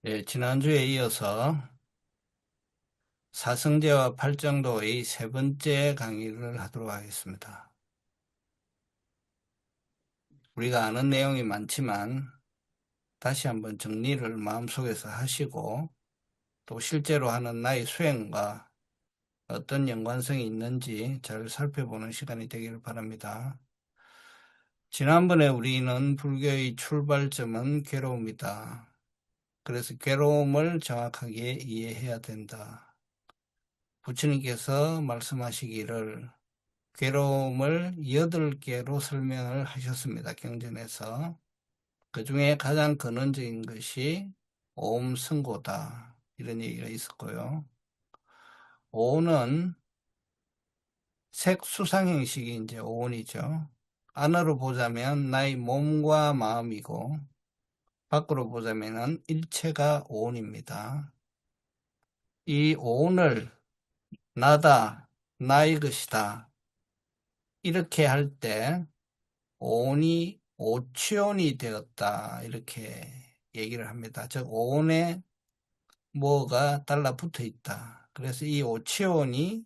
지난주에 이어서 사성제와 팔정도의 세 번째 강의를 하도록 하겠습니다. 우리가 아는 내용이 많지만 다시 한번 정리를 마음속에서 하시고 또 실제로 하는 나의 수행과 어떤 연관성이 있는지 잘 살펴보는 시간이 되기를 바랍니다. 지난번에 우리는 불교의 출발점은 괴로움이다. 그래서 괴로움을 정확하게 이해해야 된다. 부처님께서 말씀하시기를 괴로움을 8개로 설명을 하셨습니다. 경전에서. 그 중에 가장 근원적인 것이 오음승고다. 이런 얘기가 있었고요. 오는 색수상 형식이 이제 오온이죠. 안으로 보자면 나의 몸과 마음이고 밖으로 보자면 일체가 오온입니다. 이 오온을 나다, 나의 것이다. 이렇게 할 때 오온이 오치온이 되었다. 이렇게 얘기를 합니다. 즉 오온에 뭐가 달라붙어 있다. 그래서 이 오치온이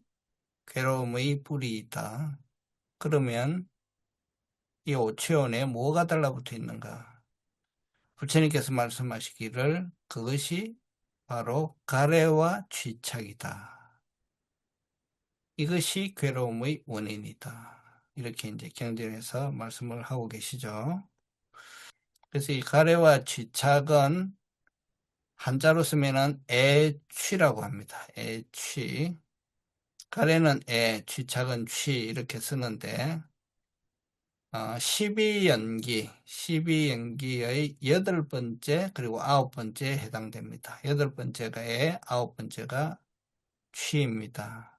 괴로움의 뿌리이다. 그러면 이 오치온에 뭐가 달라붙어 있는가? 부처님께서 말씀하시기를 그것이 바로 가래와 쥐착이다. 이것이 괴로움의 원인이다. 이렇게 이제 경전에서 말씀을 하고 계시죠. 그래서 이 가래와 쥐착은 한자로 쓰면은 애취라고 합니다. 애취. 가래는 애, 쥐착은 취 이렇게 쓰는데 12연기의 8번째 그리고 9번째에 해당됩니다. 8번째가 애, 9번째가 취입니다.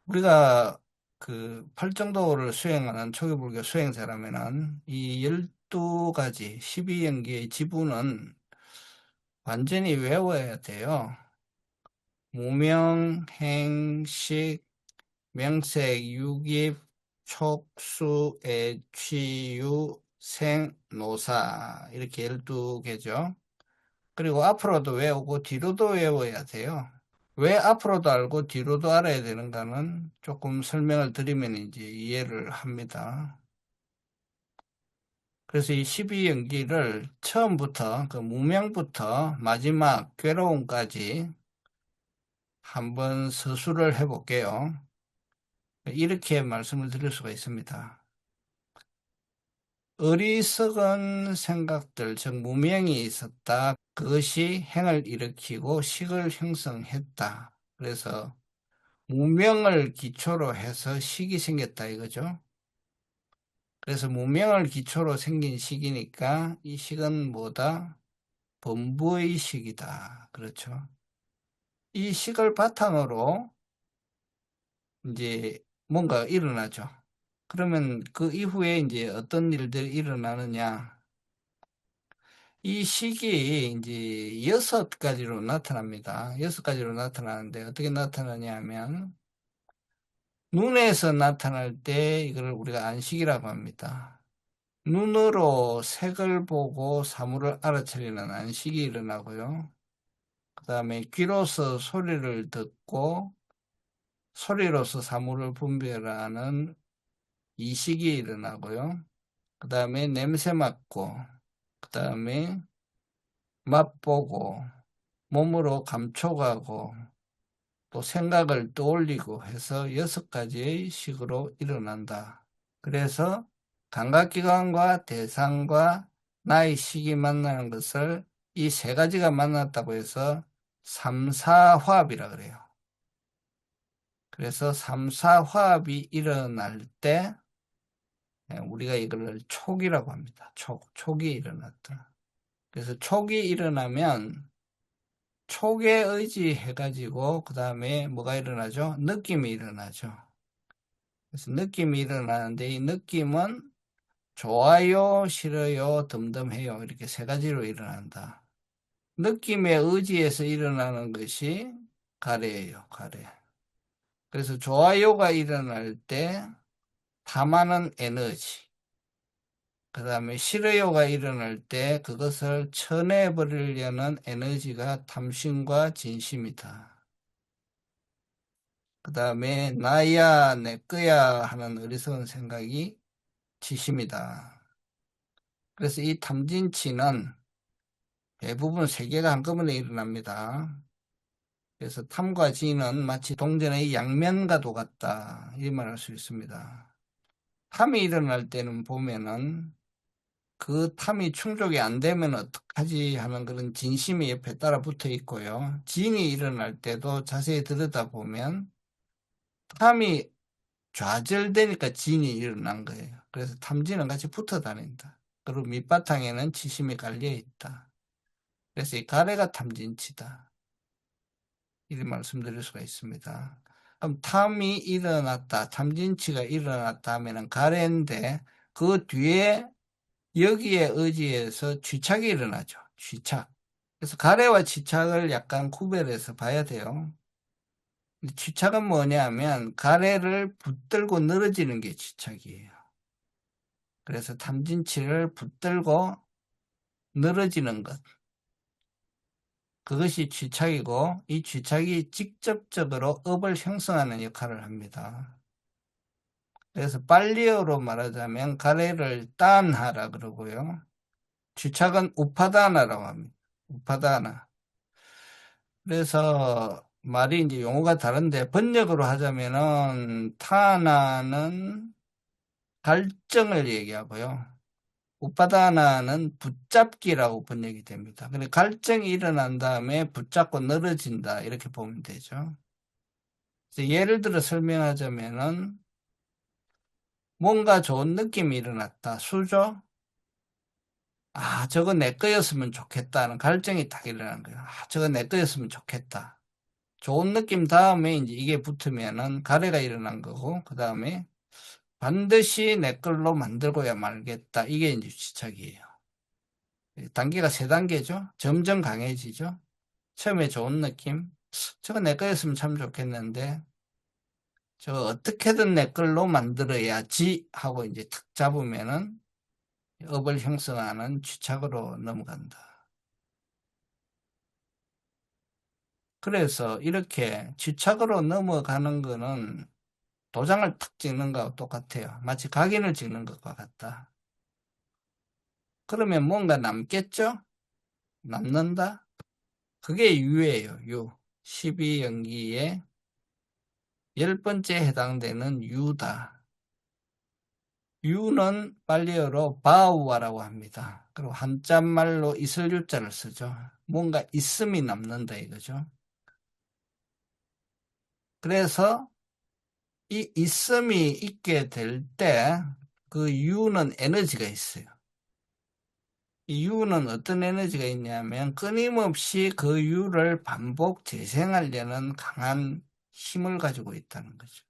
우리가 그 팔정도를 수행하는 초기불교 수행자라면은 이 12가지 12연기의 지분은 완전히 외워야 돼요. 무명, 행식, 명색, 유깁, 촉수, 애취유, 생, 노사 이렇게 12개죠. 그리고 앞으로도 외우고 뒤로도 외워야 돼요. 왜 앞으로도 알고 뒤로도 알아야 되는가는 조금 설명을 드리면 이제 이해를 합니다. 그래서 이 12연기를 처음부터 그 무명부터 마지막 괴로움까지 한번 서술을 해볼게요. 이렇게 말씀을 드릴 수가 있습니다. 어리석은 생각들, 즉 무명이 있었다. 그것이 행을 일으키고 식을 형성했다. 그래서 무명을 기초로 해서 식이 생겼다 이거죠. 그래서 무명을 기초로 생긴 식이니까 이 식은 뭐다? 범부의 식이다. 그렇죠. 이 식을 바탕으로 이제 뭔가 일어나죠. 그러면 그 이후에 이제 어떤 일들이 일어나느냐. 이 식이 이제 6가지로 나타납니다. 6가지로 나타나는데 어떻게 나타나냐 하면 눈에서 나타날 때 이걸 우리가 안식이라고 합니다. 눈으로 색을 보고 사물을 알아차리는 안식이 일어나고요. 그 다음에 귀로서 소리를 듣고 소리로서 사물을 분별하는 이식이 일어나고요. 그 다음에 냄새 맡고, 그 다음에 맛보고, 몸으로 감촉하고, 또 생각을 떠올리고 해서 6가지의 식으로 일어난다. 그래서 감각기관과 대상과 나의 식이 만나는 것을 이 3가지가 만났다고 해서 삼사화합이라 그래요. 그래서 삼사화합이 일어날 때 우리가 이걸 촉이라고 합니다. 촉이 일어났다. 그래서 촉이 일어나면 촉에 의지해가지고 그 다음에 뭐가 일어나죠? 느낌이 일어나죠. 그래서 느낌이 일어나는데 이 느낌은 좋아요, 싫어요, 덤덤해요 이렇게 3가지로 일어난다. 느낌에 의지해서 일어나는 것이 가래예요. 가래. 그래서 좋아요가 일어날 때 탐하는 에너지 그 다음에 싫어요가 일어날 때 그것을 쳐내버리려는 에너지가 탐심과 진심이다. 그 다음에 나야 내 거야 하는 어리석은 생각이 지심이다. 그래서 이 탐진치는 대부분 세 개가 한꺼번에 일어납니다. 그래서 탐과 진은 마치 동전의 양면과도 같다. 이 말할 수 있습니다. 탐이 일어날 때는 보면은 그 탐이 충족이 안 되면 어떡하지 하는 그런 진심이 옆에 따라 붙어 있고요. 진이 일어날 때도 자세히 들여다보면 탐이 좌절되니까 진이 일어난 거예요. 그래서 탐진은 같이 붙어 다닌다. 그리고 밑바탕에는 치심이 깔려 있다. 그래서 이 가래가 탐진치다. 이렇게 말씀드릴 수가 있습니다. 그럼 탐이 일어났다, 탐진치가 일어났다 하면은 가래인데 그 뒤에 여기에 의지해서 쥐착이 일어나죠. 쥐착. 그래서 가래와 쥐착을 약간 구별해서 봐야 돼요. 쥐착은 뭐냐면 가래를 붙들고 늘어지는 게 쥐착이에요. 그래서 탐진치를 붙들고 늘어지는 것. 그것이 쥐착이고 이 쥐착이 직접적으로 업을 형성하는 역할을 합니다. 그래서 빨리어로 말하자면 가래를 딴하라 그러고요. 쥐착은 우파다나라고 합니다. 우파다나. 그래서 말이 이제 용어가 다른데 번역으로 하자면은 타나는 갈증을 얘기하고요. 우파다나는 붙잡기라고 번역이 됩니다. 근데 갈증이 일어난 다음에 붙잡고 늘어진다 이렇게 보면 되죠. 그래서 예를 들어 설명하자면은 뭔가 좋은 느낌이 일어났다. 수죠? 아, 저거 내 거였으면 좋겠다는 갈증이 딱 일어나는 거예요. 아, 저거 내 거였으면 좋겠다. 좋은 느낌 다음에 이제 이게 붙으면은 가래가 일어난 거고, 그 다음에 반드시 내 걸로 만들고야 말겠다. 이게 이제 주착이에요. 단계가 세 단계죠. 점점 강해지죠. 처음에 좋은 느낌. 저거 내 거였으면 참 좋겠는데, 저거 어떻게든 내 걸로 만들어야지 하고 이제 탁 잡으면은 업을 형성하는 주착으로 넘어간다. 그래서 이렇게 주착으로 넘어가는 거는 도장을 탁 찍는 거하고 똑같아요. 마치 각인을 찍는 것과 같다. 그러면 뭔가 남겠죠? 남는다? 그게 유예요, 유. 12연기의 10번째 해당되는 유다. 유는 빨리어로 바우아라고 합니다. 그리고 한자말로 있을 유자를 쓰죠. 뭔가 있음이 남는다 이거죠. 그래서 이 있음이 있게 될 때 그 유는 에너지가 있어요. 이 유는 어떤 에너지가 있냐면 끊임없이 그 유를 반복 재생하려는 강한 힘을 가지고 있다는 거죠.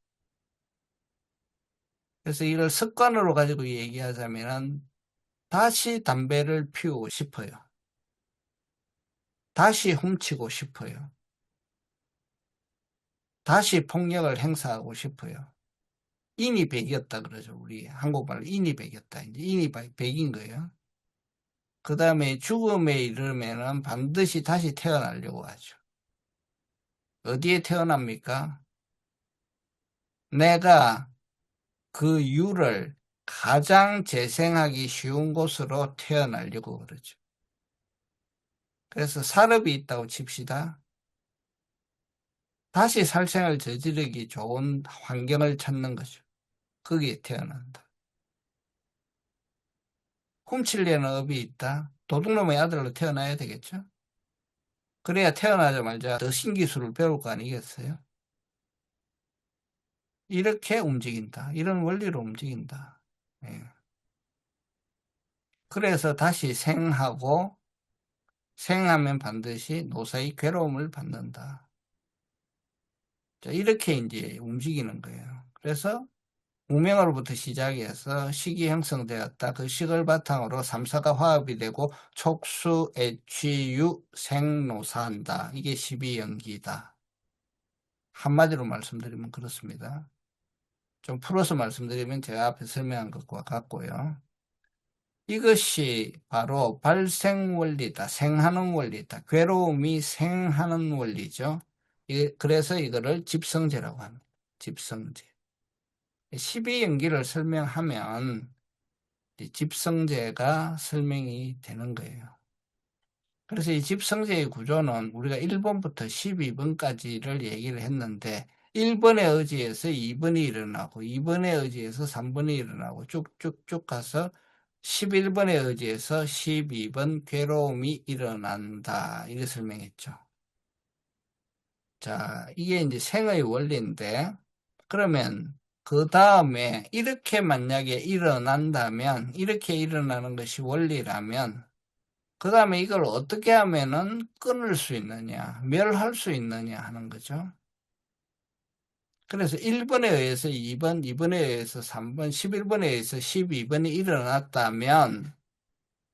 그래서 이걸 습관으로 가지고 얘기하자면 다시 담배를 피우고 싶어요. 다시 훔치고 싶어요. 다시 폭력을 행사하고 싶어요. 인이 백이었다 그러죠. 우리 한국말로 인이 백이었다. 이제 인이 백인 거예요. 그 다음에 죽음에 이르면은 반드시 다시 태어나려고 하죠. 어디에 태어납니까? 내가 그 유를 가장 재생하기 쉬운 곳으로 태어나려고 그러죠. 그래서 산업이 있다고 칩시다. 다시 살생을 저지르기 좋은 환경을 찾는 거죠. 거기에 태어난다. 훔치려는 업이 있다. 도둑놈의 아들로 태어나야 되겠죠. 그래야 태어나자마자 더 신기술을 배울 거 아니겠어요? 이렇게 움직인다. 이런 원리로 움직인다. 예. 그래서 다시 생하고 생하면 반드시 노사의 괴로움을 받는다. 자, 이렇게 이제 움직이는 거예요. 그래서 무명으로부터 시작해서 식이 형성되었다. 그 식을 바탕으로 3사가 화합이 되고 촉수, 애취유, 생노사한다. 이게 12연기다. 한마디로 말씀드리면 그렇습니다. 좀 풀어서 말씀드리면 제가 앞에 설명한 것과 같고요. 이것이 바로 발생 원리다. 생하는 원리다. 괴로움이 생하는 원리죠. 그래서 이거를 집성제라고 합니다. 집성제. 12연기를 설명하면 집성제가 설명이 되는 거예요. 그래서 이 집성제의 구조는 우리가 1번부터 12번까지를 얘기를 했는데 1번에 의지해서 2번이 일어나고 2번에 의지해서 3번이 일어나고 쭉쭉쭉 가서 11번에 의지해서 12번 괴로움이 일어난다. 이렇게 설명했죠. 자, 이게 이제 생의 원리인데 그러면 그 다음에 이렇게 만약에 일어난다면 이렇게 일어나는 것이 원리라면 그 다음에 이걸 어떻게 하면은 끊을 수 있느냐, 멸할 수 있느냐 하는 거죠. 그래서 1번에 의해서 2번, 2번에 의해서 3번, 11번에 의해서 12번이 일어났다면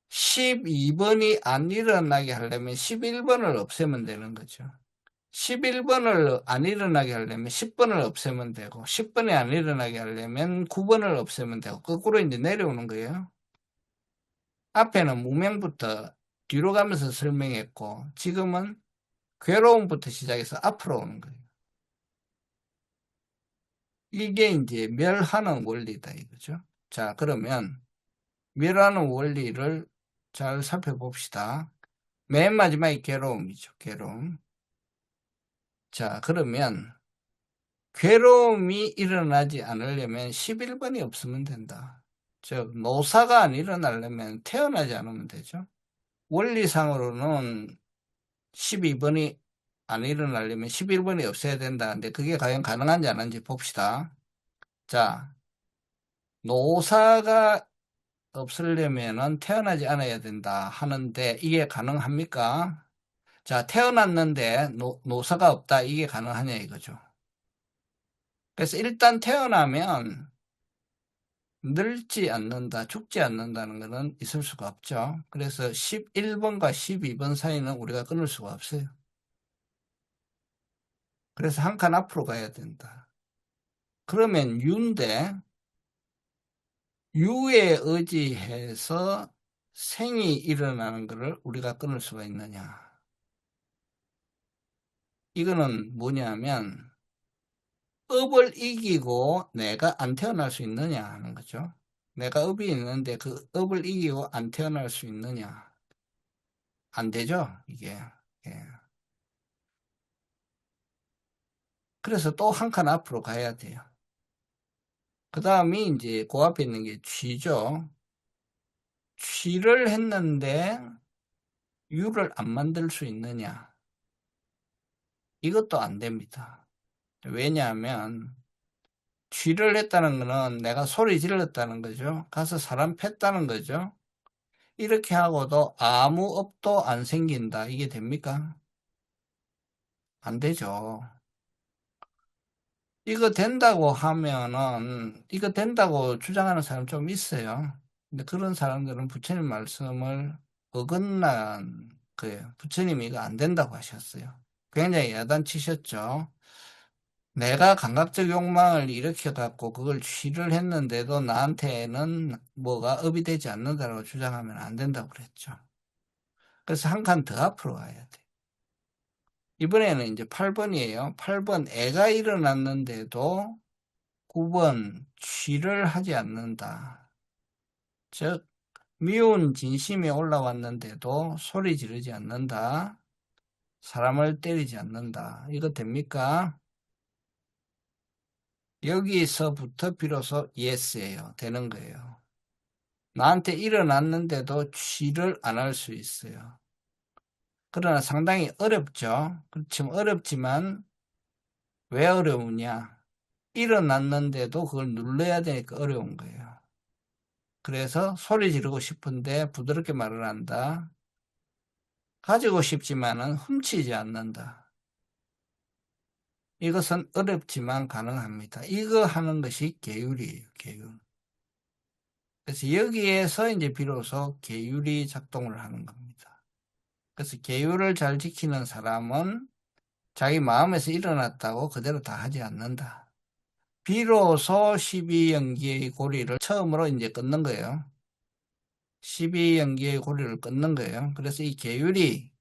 12번이 안 일어나게 하려면 11번을 없애면 되는 거죠. 11번을 안 일어나게 하려면 10번을 없애면 되고 10번이 안 일어나게 하려면 9번을 없애면 되고 거꾸로 이제 내려오는 거예요. 앞에는 무명부터 뒤로 가면서 설명했고 지금은 괴로움부터 시작해서 앞으로 오는 거예요. 이게 이제 멸하는 원리다 이거죠. 자, 그러면 멸하는 원리를 잘 살펴봅시다. 맨 마지막이 괴로움이죠. 괴로움. 자, 그러면 괴로움이 일어나지 않으려면 11번이 없으면 된다. 즉 노사가 안 일어나려면 태어나지 않으면 되죠. 원리상으로는 12번이 안 일어나려면 11번이 없어야 된다는데 그게 과연 가능한지 안 하는지 봅시다. 자, 노사가 없으려면은 태어나지 않아야 된다 하는데 이게 가능합니까? 자, 태어났는데 노사가 없다. 이게 가능하냐 이거죠. 그래서 일단 태어나면 늙지 않는다, 죽지 않는다는 것은 있을 수가 없죠. 그래서 11번과 12번 사이는 우리가 끊을 수가 없어요. 그래서 한 칸 앞으로 가야 된다. 그러면 유인데 유에 의지해서 생이 일어나는 것을 우리가 끊을 수가 있느냐. 이거는 뭐냐면 업을 이기고 내가 안 태어날 수 있느냐 하는 거죠. 내가 업이 있는데 그 업을 이기고 안 태어날 수 있느냐. 안 되죠, 이게. 예. 그래서 또 한 칸 앞으로 가야 돼요. 그 다음이 이제 그 앞에 있는 게 쥐죠. 쥐를 했는데 유를 안 만들 수 있느냐. 이것도 안 됩니다. 왜냐하면 쥐를 했다는 거는 내가 소리 질렀다는 거죠. 가서 사람 팼다는 거죠. 이렇게 하고도 아무 업도 안 생긴다. 이게 됩니까? 안 되죠. 이거 된다고 하면은, 이거 된다고 주장하는 사람 좀 있어요. 근데 그런 사람들은 부처님 말씀을 어긋난 거예요. 부처님이 이거 안 된다고 하셨어요. 굉장히 야단치셨죠. 내가 감각적 욕망을 일으켜갖고 그걸 취를 했는데도 나한테는 뭐가 업이 되지 않는다고 주장하면 안 된다고 그랬죠. 그래서 한 칸 더 앞으로 가야 돼. 이번에는 이제 8번이에요. 8번 애가 일어났는데도 9번 취를 하지 않는다. 즉 미운 진심이 올라왔는데도 소리 지르지 않는다. 사람을 때리지 않는다. 이거 됩니까? 여기서부터 비로소 예스예요. 되는 거예요. 나한테 일어났는데도 취를 안 할 수 있어요. 그러나 상당히 어렵죠. 그렇지만 어렵지만 왜 어려우냐? 일어났는데도 그걸 눌러야 되니까 어려운 거예요. 그래서 소리 지르고 싶은데 부드럽게 말을 한다. 가지고 싶지만은 훔치지 않는다. 이것은 어렵지만 가능합니다. 이거 하는 것이 계율이에요, 계율. 그래서 여기에서 이제 비로소 계율이 작동을 하는 겁니다. 그래서 계율을 잘 지키는 사람은 자기 마음에서 일어났다고 그대로 다 하지 않는다. 비로소 12연기의 고리를 처음으로 이제 끊는 거예요. 12연기의 고리를 끊는 거예요. 그래서 이 계율이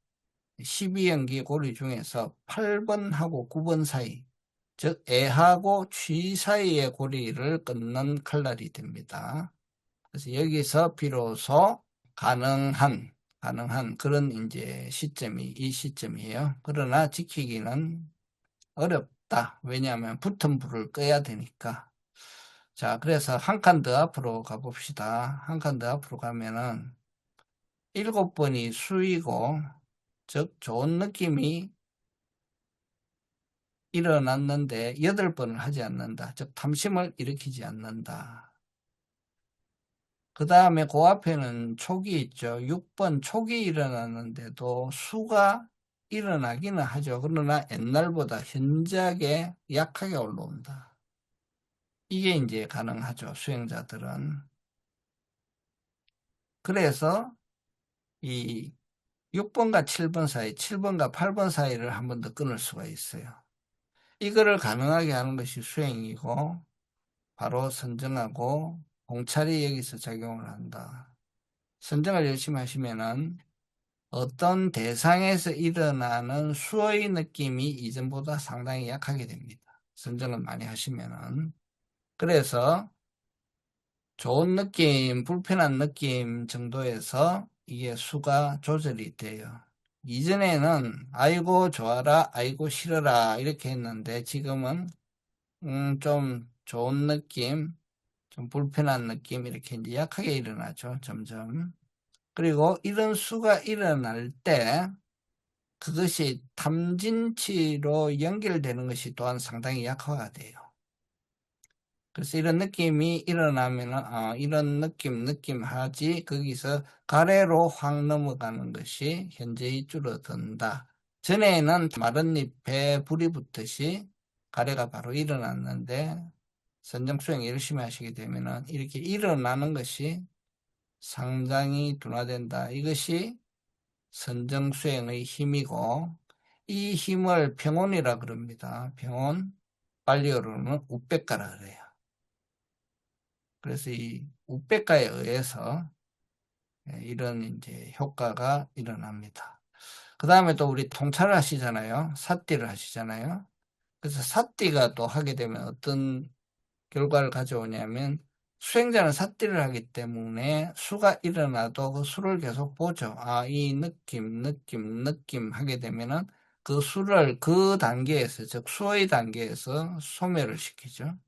12연기 고리 중에서 8번하고 9번 사이, 즉 애하고 취 사이의 고리를 끊는 칼날이 됩니다. 그래서 여기서 비로소 가능한 그런 이제 시점이 이 시점이에요. 그러나 지키기는 어렵다. 왜냐하면 붙은 불을 꺼야 되니까. 자, 그래서 한 칸 더 앞으로 가봅시다. 한 칸 더 앞으로 가면은 7번이 수이고, 즉 좋은 느낌이 일어났는데 8번을 하지 않는다. 즉 탐심을 일으키지 않는다. 그 다음에 그 앞에는 촉이 있죠. 6번 촉이 일어났는데도 수가 일어나기는 하죠. 그러나 옛날보다 현저하게 약하게 올라온다. 이게 이제 가능하죠. 수행자들은. 그래서 이 6번과 7번 사이, 7번과 8번 사이를 한 번 더 끊을 수가 있어요. 이거를 가능하게 하는 것이 수행이고 바로 선정하고 공찰이 여기서 작용을 한다. 선정을 열심히 하시면은 어떤 대상에서 일어나는 수의 느낌이 이전보다 상당히 약하게 됩니다. 선정을 많이 하시면은. 그래서 좋은 느낌, 불편한 느낌 정도에서 이게 수가 조절이 돼요. 이전에는 아이고 좋아라, 아이고 싫어라 이렇게 했는데 지금은 좀 좋은 느낌, 좀 불편한 느낌 이렇게 이제 약하게 일어나죠. 점점. 그리고 이런 수가 일어날 때 그것이 탐진치로 연결되는 것이 또한 상당히 약화가 돼요. 그래서 이런 느낌이 일어나면은 이런 느낌 하지 거기서 가래로 확 넘어가는 것이 현저히 줄어든다. 전에는 마른 잎에 불이 붙듯이 가래가 바로 일어났는데 선정수행 열심히 하시게 되면은 이렇게 일어나는 것이 상당히 둔화된다. 이것이 선정수행의 힘이고 이 힘을 평온이라 그럽니다. 평온, 발리어로는 우백가라 그래요. 그래서 이 우백가에 의해서 이런 이제 효과가 일어납니다. 그 다음에 또 우리 통찰을 하시잖아요. 삿띠를 하시잖아요. 그래서 삿띠가 또 하게 되면 어떤 결과를 가져오냐면 수행자는 삿띠를 하기 때문에 수가 일어나도 그 수를 계속 보죠. 이 느낌 하게 되면은 그 수를 그 단계에서, 즉 수의 단계에서 소멸을 시키죠.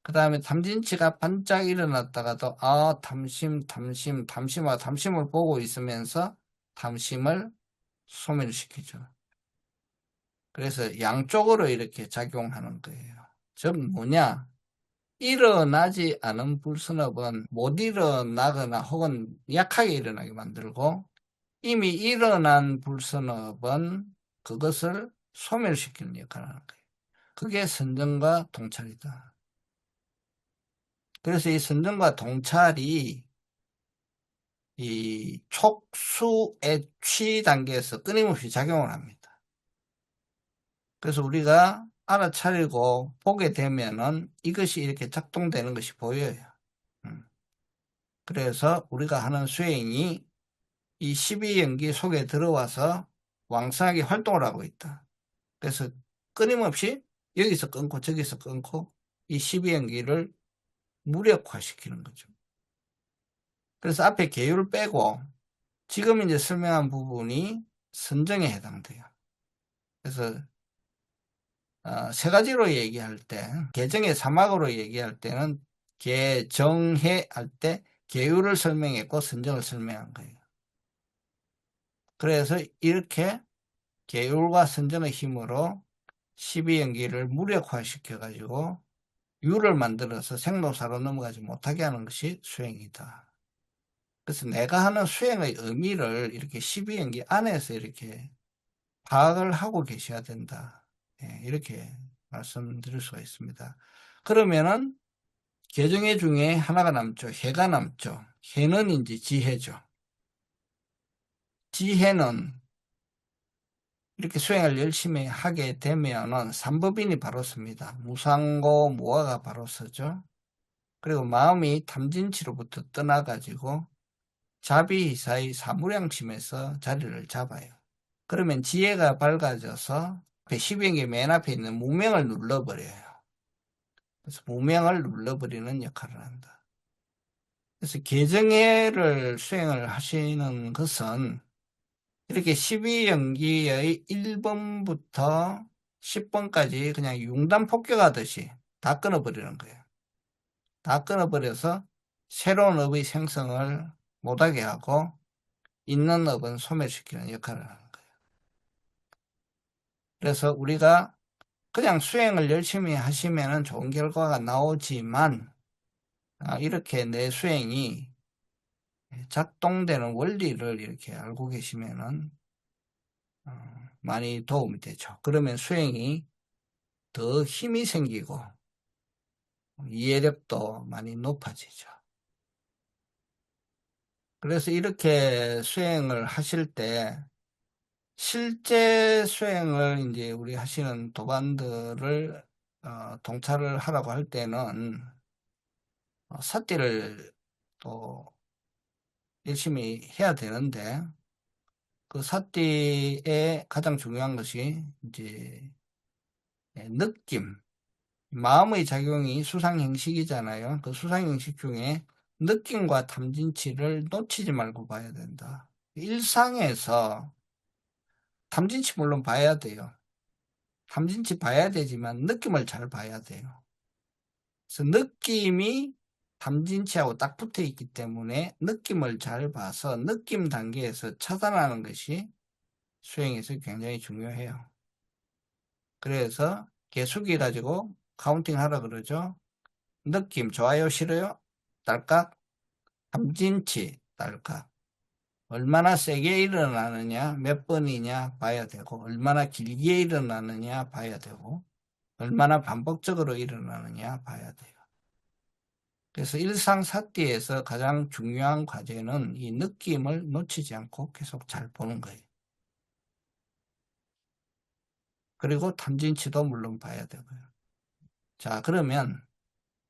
그 다음에 탐진치가 반짝 일어났다가도 담심을 보고 있으면서 담심을 소멸시키죠. 그래서 양쪽으로 이렇게 작용하는 거예요. 즉 뭐냐? 일어나지 않은 불선업은 못 일어나거나 혹은 약하게 일어나게 만들고 이미 일어난 불선업은 그것을 소멸시키는 역할을 하는 거예요. 그게 선정과 동찰이다. 그래서 이 선정과 동찰이 이 촉수의 취 단계에서 끊임없이 작용을 합니다. 그래서 우리가 알아차리고 보게 되면은 이것이 이렇게 작동되는 것이 보여요. 그래서 우리가 하는 수행이 이 12연기 속에 들어와서 왕성하게 활동을 하고 있다. 그래서 끊임없이 여기서 끊고 저기서 끊고 이 12연기를 무력화시키는 거죠. 그래서 앞에 계율을 빼고 지금 이제 설명한 부분이 선정에 해당돼요. 그래서 세 가지로 얘기할 때, 개정의 사막으로 얘기할 때는 개정해 할 때 계율을 설명했고 선정을 설명한 거예요. 그래서 이렇게 계율과 선정의 힘으로 12연기를 무력화시켜가지고 유를 만들어서 생로사로 넘어가지 못하게 하는 것이 수행이다. 그래서 내가 하는 수행의 의미를 이렇게 12연기 안에서 이렇게 파악을 하고 계셔야 된다. 이렇게 말씀드릴 수가 있습니다. 그러면은 개정의 중에 하나가 남죠. 해가 남죠. 해는 이제 지혜죠. 지혜는 이렇게 수행을 열심히 하게 되면은 삼법인이 바로 섭니다. 무상고 무아가 바로 서죠. 그리고 마음이 탐진치로부터 떠나가지고 자비희사의 사무량심에서 자리를 잡아요. 그러면 지혜가 밝아져서 12연계 맨 앞에 있는 무명을 눌러버려요. 그래서 무명을 눌러버리는 역할을 한다. 그래서 계정회를 수행을 하시는 것은 이렇게 12연기의 1번부터 10번까지 그냥 융단 폭격하듯이 다 끊어버리는 거예요. 다 끊어버려서 새로운 업의 생성을 못하게 하고 있는 업은 소멸시키는 역할을 하는 거예요. 그래서 우리가 그냥 수행을 열심히 하시면 좋은 결과가 나오지만 이렇게 내 수행이 작동되는 원리를 이렇게 알고 계시면은 많이 도움이 되죠. 그러면 수행이 더 힘이 생기고 이해력도 많이 높아지죠. 그래서 이렇게 수행을 하실 때 실제 수행을 이제 우리 하시는 도반들을 동찰을 하라고 할 때는 사띠를 또 열심히 해야 되는데 그 사띠의 가장 중요한 것이 이제 느낌, 마음의 작용이 수상행식이잖아요. 그 수상행식 중에 느낌과 탐진치를 놓치지 말고 봐야 된다. 일상에서 탐진치 물론 봐야 돼요. 탐진치 봐야 되지만 느낌을 잘 봐야 돼요. 그래서 느낌이 탐진치하고 딱 붙어 있기 때문에 느낌을 잘 봐서 느낌 단계에서 차단하는 것이 수행에서 굉장히 중요해요. 그래서 개수기 가지고 카운팅 하라 그러죠. 느낌 좋아요 싫어요? 딸깍. 탐진치 딸깍. 얼마나 세게 일어나느냐 몇 번이냐 봐야 되고 얼마나 길게 일어나느냐 봐야 되고 얼마나 반복적으로 일어나느냐 봐야 돼요. 그래서 일상사띠에서 가장 중요한 과제는 이 느낌을 놓치지 않고 계속 잘 보는 거예요. 그리고 탐진치도 물론 봐야 되고요. 자, 그러면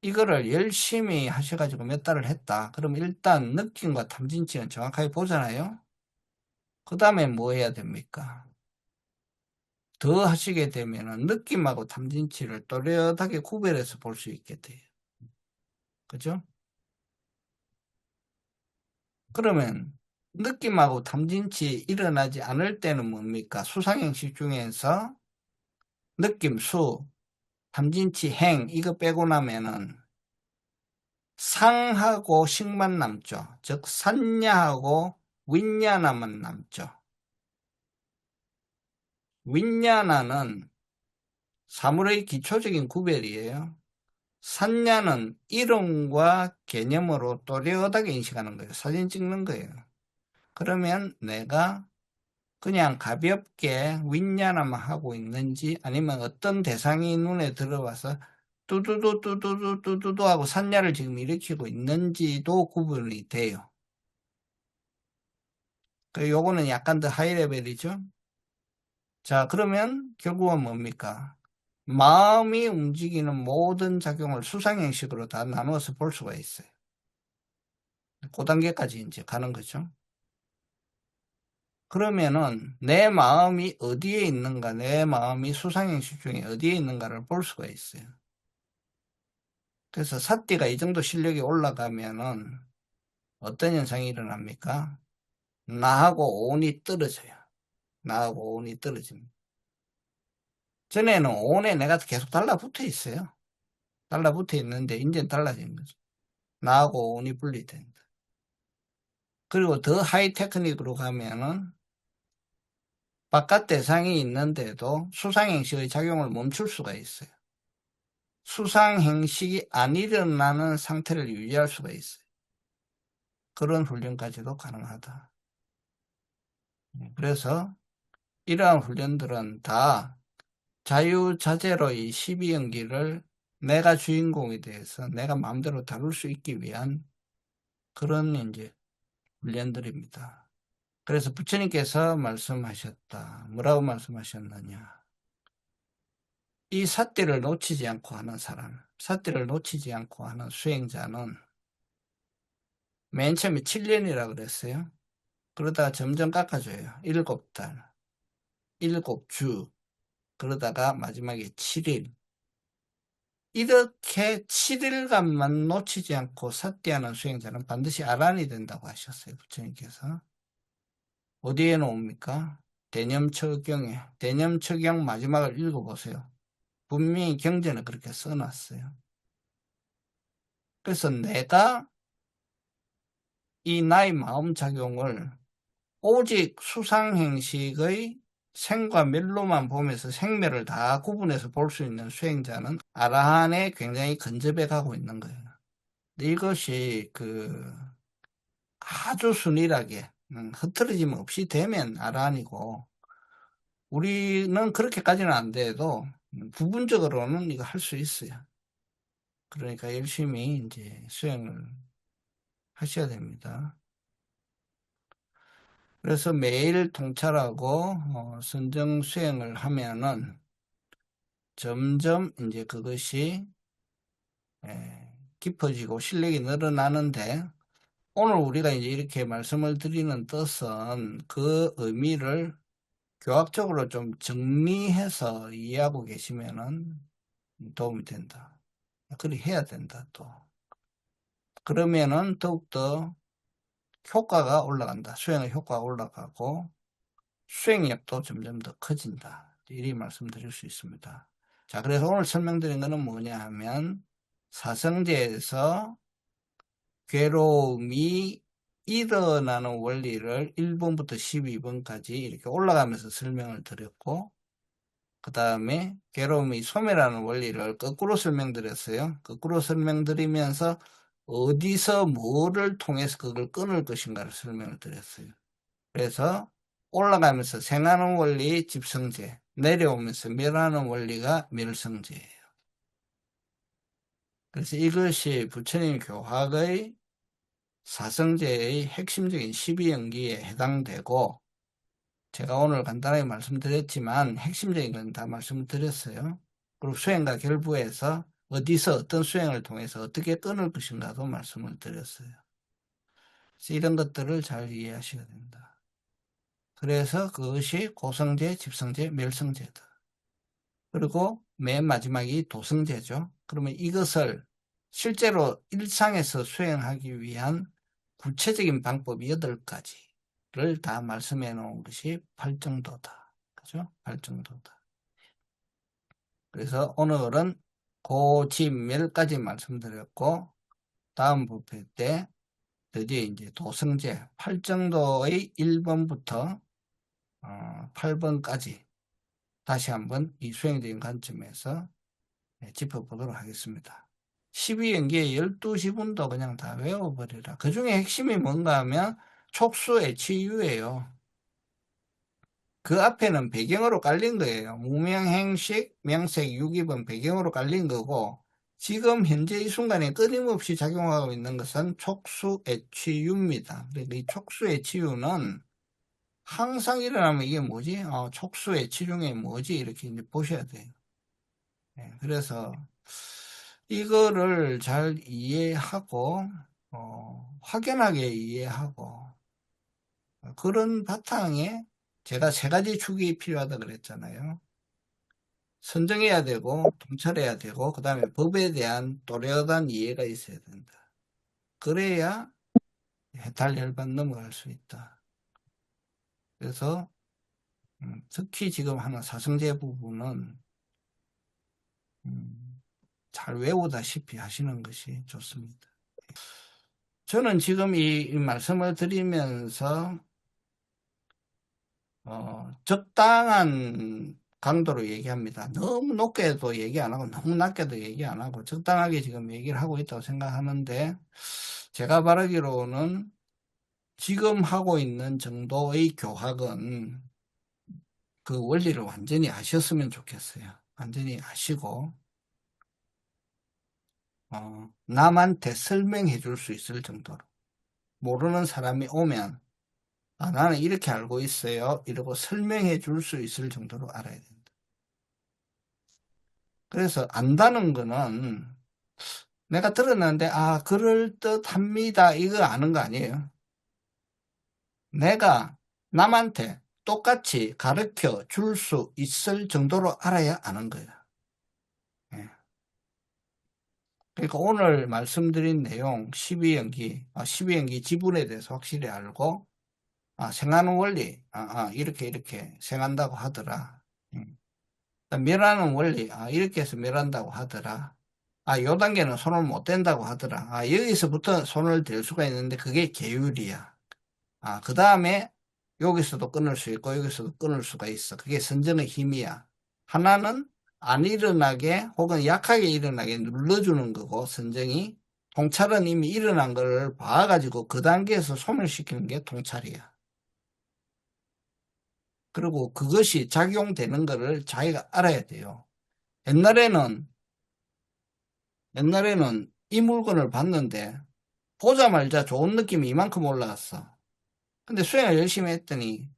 이거를 열심히 하셔가지고 몇 달을 했다. 그럼 일단 느낌과 탐진치는 정확하게 보잖아요. 그 다음에 뭐 해야 됩니까? 더 하시게 되면은 느낌하고 탐진치를 또렷하게 구별해서 볼 수 있게 돼요. 그죠? 그러면 느낌하고 탐진치 일어나지 않을 때는 뭡니까? 수상행식 중에서 느낌, 수, 탐진치, 행 이거 빼고 나면은 상하고 식만 남죠. 즉 산야하고 윈야나만 남죠. 윈야나는 사물의 기초적인 구별이에요. 산야는 이름과 개념으로 또렷하게 인식하는 거예요. 사진 찍는 거예요. 그러면 내가 그냥 가볍게 윈야나만 하고 있는지 아니면 어떤 대상이 눈에 들어와서 뚜두두 뚜두두 뚜두두 하고 산야를 지금 일으키고 있는지도 구분이 돼요. 요거는 약간 더 하이 레벨이죠. 자, 그러면 결국은 뭡니까? 마음이 움직이는 모든 작용을 수상형식으로 다 나누어서 볼 수가 있어요. 그 단계까지 이제 가는 거죠. 그러면은 내 마음이 어디에 있는가, 내 마음이 수상형식 중에 어디에 있는가를 볼 수가 있어요. 그래서 사띠가 이 정도 실력이 올라가면은 어떤 현상이 일어납니까? 나하고 온이 떨어져요. 나하고 온이 떨어집니다. 전에는 온에 내가 계속 달라붙어 있어요. 달라붙어 있는데 이제는 달라진 거죠. 나하고 온이 분리된다. 그리고 더 하이 테크닉으로 가면은 바깥 대상이 있는데도 수상행식의 작용을 멈출 수가 있어요. 수상행식이 안 일어나는 상태를 유지할 수가 있어요. 그런 훈련까지도 가능하다. 그래서 이러한 훈련들은 다 자유자재로의 12연기를 내가 주인공이 돼서 내가 마음대로 다룰 수 있기 위한 그런 이제 훈련들입니다. 그래서 부처님께서 말씀하셨다. 뭐라고 말씀하셨느냐. 이 삿대를 놓치지 않고 하는 사람, 삿대를 놓치지 않고 하는 수행자는 맨 처음에 7년이라 그랬어요. 그러다가 점점 깎아줘요. 7달, 7주, 그러다가 마지막에 7일. 이렇게 7일간만 놓치지 않고 삿대하는 수행자는 반드시 아란이 된다고 하셨어요. 부처님께서. 어디에 놓습니까? 대념처경에. 대념처경 마지막을 읽어보세요. 분명히 경전에 그렇게 써놨어요. 그래서 내가 이 나의 마음작용을 오직 수상행식의 생과 멸로만 보면서 생멸을 다 구분해서 볼 수 있는 수행자는 아라한에 굉장히 근접해 가고 있는 거예요. 근데 이것이 아주 순일하게 흐트러짐 없이 되면 아라한이고, 우리는 그렇게까지는 안 돼도 부분적으로는 이거 할 수 있어요. 그러니까 열심히 이제 수행을 하셔야 됩니다. 그래서 매일 통찰하고 선정 수행을 하면은 점점 이제 그것이 깊어지고 실력이 늘어나는데, 오늘 우리가 이제 이렇게 말씀을 드리는 뜻은 그 의미를 교학적으로 좀 정리해서 이해하고 계시면은 도움이 된다. 그리 해야 된다, 또. 그러면은 더욱더 효과가 올라간다. 수행의 효과가 올라가고 수행력도 점점 더 커진다. 이리 말씀드릴 수 있습니다. 자, 그래서 오늘 설명드린 것은 뭐냐 하면, 사성제에서 괴로움이 일어나는 원리를 1번부터 12번까지 이렇게 올라가면서 설명을 드렸고, 그 다음에 괴로움이 소멸하는 원리를 거꾸로 설명드렸어요. 거꾸로 설명드리면서 어디서 뭐를 통해서 그걸 끊을 것인가를 설명을 드렸어요. 그래서 올라가면서 생하는 원리 집성제, 내려오면서 멸하는 원리가 멸성제예요. 그래서 이것이 부처님 교학의 사성제의 핵심적인 12연기에 해당되고, 제가 오늘 간단하게 말씀드렸지만 핵심적인 건 다 말씀드렸어요. 그리고 수행과 결부에서 어디서 어떤 수행을 통해서 어떻게 끊을 것인가도 말씀을 드렸어요. 그래서 이런 것들을 잘 이해하셔야 된다. 그래서 그것이 고성제, 집성제, 멸성제다. 그리고 맨 마지막이 도성제죠. 그러면 이것을 실제로 일상에서 수행하기 위한 구체적인 방법이 8가지를 다 말씀해 놓은 것이 팔정도다. 그죠? 팔정도다. 그래서 오늘은 고집멸까지 말씀드렸고, 다음 부패 때 드디어 이제 도성제, 팔정도의 1번부터 8번까지 다시 한번 이 수행적인 관점에서 짚어보도록 하겠습니다. 12연기에 12시분도 그냥 다 외워버리라. 그 중에 핵심이 뭔가 하면 촉수애치유예요. 그 앞에는 배경으로 깔린 거예요. 무명행식, 명색, 유기본 배경으로 깔린 거고, 지금 현재 이 순간에 끊임없이 작용하고 있는 것은 촉수애치유입니다. 그러니까 이 촉수애치유는 항상 일어나면 이게 뭐지? 촉수애치 중에 뭐지? 이렇게 이제 보셔야 돼요. 그래서 이거를 잘 이해하고 확연하게 이해하고, 그런 바탕에 제가 3가지 축이 필요하다 그랬잖아요. 선정해야 되고 통찰해야 되고 그 다음에 법에 대한 또렷한 이해가 있어야 된다. 그래야 해탈열반 넘어갈 수 있다. 그래서 특히 지금 하는 사성제 부분은 잘 외우다시피 하시는 것이 좋습니다. 저는 지금 이 말씀을 드리면서 적당한 강도로 얘기합니다. 너무 높게도 얘기 안 하고 너무 낮게도 얘기 안 하고 적당하게 지금 얘기를 하고 있다고 생각하는데, 제가 바라기로는 지금 하고 있는 정도의 교학은 그 원리를 완전히 아셨으면 좋겠어요. 완전히 아시고 남한테 설명해 줄 수 있을 정도로, 모르는 사람이 오면 나는 이렇게 알고 있어요 이러고 설명해 줄 수 있을 정도로 알아야 된다. 그래서 안다는 거는 내가 들었는데, 아, 그럴듯합니다. 이거 아는 거 아니에요. 내가 남한테 똑같이 가르쳐 줄 수 있을 정도로 알아야 아는 거예요. 예. 그러니까 오늘 말씀드린 내용 12연기 지분에 대해서 확실히 알고, 생하는 원리, 이렇게 생한다고 하더라. 음. 멸하는 원리, 이렇게 해서 멸한다고 하더라. 요 단계는 손을 못 댄다고 하더라. 여기서부터 손을 댈 수가 있는데 그게 계율이야. 그 다음에 여기서도 끊을 수 있고 여기서도 끊을 수가 있어. 그게 선정의 힘이야. 하나는 안 일어나게 혹은 약하게 일어나게 눌러주는 거고 선정이, 통찰은 이미 일어난 걸 봐가지고 그 단계에서 소멸시키는 게 통찰이야. 그리고 그것이 작용되는 거를 자기가 알아야 돼요. 옛날에는 이 물건을 봤는데 보자마자 좋은 느낌이 이만큼 올라왔어. 근데 수행을 열심히 했더니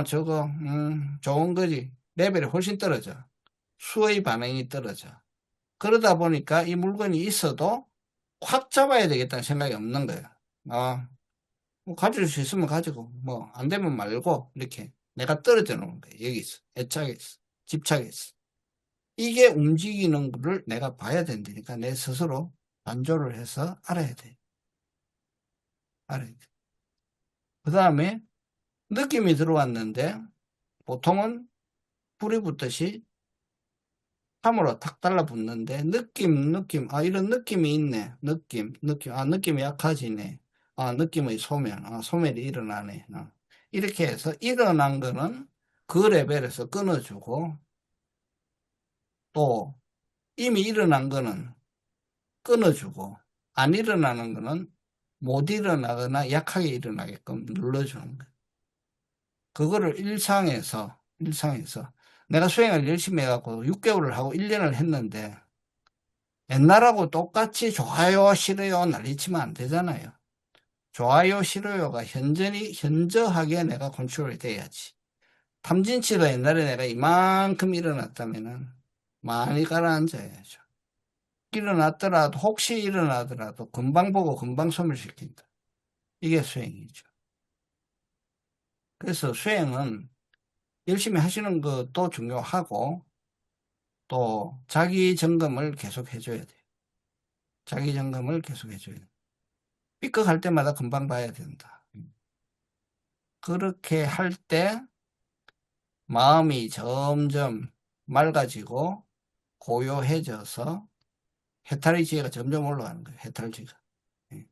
저거 좋은 거지. 레벨이 훨씬 떨어져. 수의 반응이 떨어져. 그러다 보니까 이 물건이 있어도 확 잡아야 되겠다는 생각이 없는 거야. 뭐 가질 수 있으면 가지고 뭐 안 되면 말고 이렇게 내가 떨어져 놓은 거야. 여기서 애착해서 집착해서. 이게 움직이는 거를 내가 봐야 된다니까 내 스스로 반조를 해서 알아야 돼. 알아야 돼. 그 다음에 느낌이 들어왔는데 보통은 불이 붙듯이 함으로 탁 달라붙는데 이런 느낌이 있네. 느낌이 약해지네. 느낌의 소멸이 일어나네. 이렇게 해서 일어난 거는 그 레벨에서 끊어주고, 또 이미 일어난 거는 끊어주고, 안 일어나는 거는 못 일어나거나 약하게 일어나게끔 눌러주는 거예요. 그거를 일상에서 내가 수행을 열심히 해갖고 6개월을 하고 1년을 했는데 옛날하고 똑같이 좋아요, 싫어요 난리치면 안 되잖아요. 좋아요, 싫어요가 현저하게 내가 컨트롤이 돼야지. 탐진치가 옛날에 내가 이만큼 일어났다면은 많이 가라앉아야죠. 혹시 일어나더라도 금방 보고 금방 소멸시킨다. 이게 수행이죠. 그래서 수행은 열심히 하시는 것도 중요하고 또 자기 점검을 계속 해줘야 돼요. 자기 점검을 계속 해줘야 돼요. 삐걱할 때마다 금방 봐야 된다. 그렇게 할 때 마음이 점점 맑아지고 고요해져서 해탈의지가 점점 올라가는 거예요. 해탈지가. 예.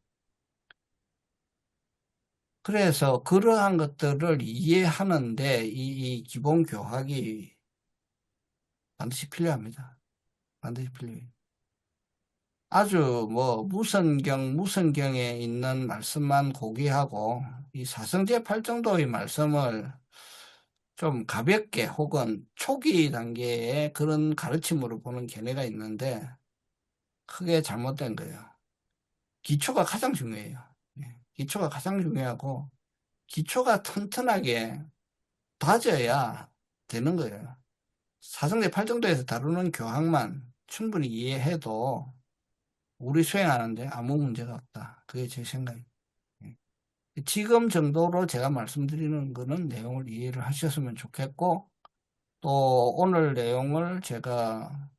그래서 그러한 것들을 이해하는데 이 기본 교학이 반드시 필요합니다. 반드시 필요해요. 아주 뭐 무선경에 있는 말씀만 고귀하고 이 사성제 팔정도의 말씀을 좀 가볍게 혹은 초기 단계의 그런 가르침으로 보는 견해가 있는데 크게 잘못된 거예요. 기초가 가장 중요해요. 예, 기초가 가장 중요하고 기초가 튼튼하게 다져야 되는 거예요. 사성제 팔정도에서 다루는 교학만 충분히 이해해도 우리 수행하는데 아무 문제가 없다. 그게 제 생각입니다. 예. 지금 정도로 제가 말씀드리는 거는 내용을 이해를 하셨으면 좋겠고, 또 오늘 내용을 제가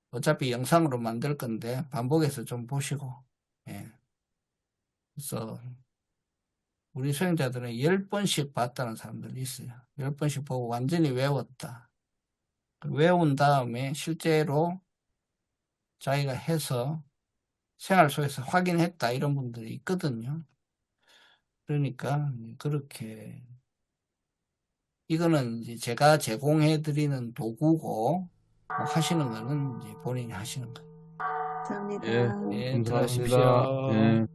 어차피 영상으로 만들 건데 반복해서 좀 보시고, 예. 그래서 우리 수행자들은 10번씩 봤다는 사람들이 있어요. 10번씩 보고 완전히 외웠다. 외운 다음에 실제로 자기가 해서 생활 속에서 확인했다 이런 분들이 있거든요. 그러니까 그렇게 이거는 이제 제가 제공해 드리는 도구고 뭐 하시는 거는 이제 본인이 하시는 거예요. 예, 감사합니다. 예, 감사합니다. 들어가십시오. 예.